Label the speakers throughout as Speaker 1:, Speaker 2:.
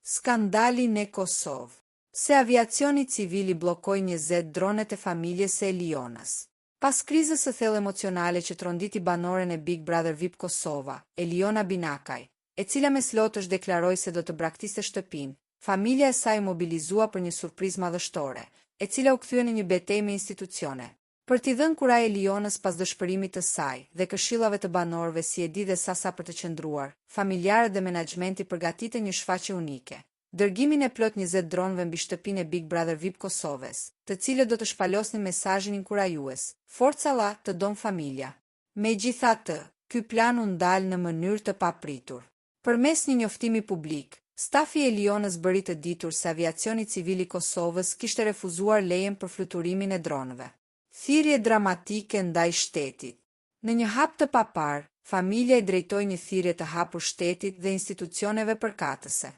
Speaker 1: Skandali në Kosovë. Se aviacioni civili bllokoi 20 dronet e familjes së Elionas. Pas krizës së thellë emocionale që tronditi banoren e Big Brother VIP Kosova, Eliona Binakaj, e cila me slotësh deklaroi se do të braktiste shtëpinë, familja e saj mobilizua për një surprizë madhështore, e cila u kthye në një betejë me institucione. Për t'i dhënë kuraj Elionës pas dëshpërimit të saj dhe këshillave të banorëve si e di dhe sa për të qëndruar, familjarët dhe menaxhmenti përgatitën një shfaqje unike. Dërgimin e plot 20 dronëve mbi shtëpinë e Big Brother VIP Kosovës, të cilët do të shpalosnin mesazhin inkurajues: Forca la, të dom familja. Megjithatë, ky plan u ndal në mënyrë të papritur. Përmes një njoftimi publik, stafi i Elionës bëri të ditur se aviacioni civil i Kosovës kishte refuzuar lejen për fluturimin e dronëve. Thirrje dramatike ndaj shtetit. Në një hap të papar, familja i drejtoi një thirrje të hapur shtetit dhe institucioneve përkatëse.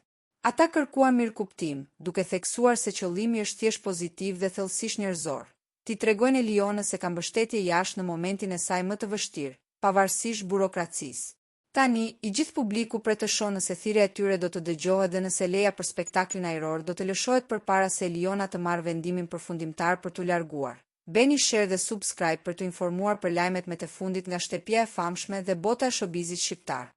Speaker 1: Ata kërkuan mirëkuptim, duke theksuar se qëllimi është thjesht pozitiv dhe thellësisht njerëzor. Ti tregojnë Elionës se ka mbështetje jashtë në momentin e saj më të vështirë, pavarësisht burokracisë. Tani, i gjithë publiku pretëshon nëse thirrja e tyre do të dëgjohet dhe nëse leja për spektaklin ajror do të lëshohet përpara se Eliona të marrë vendimin përfundimtar për t'u larguar. Bëni share dhe subscribe për të informuar për lajmet më të fundit nga shtëpia e famshme dhe bota e showbizit shqiptar.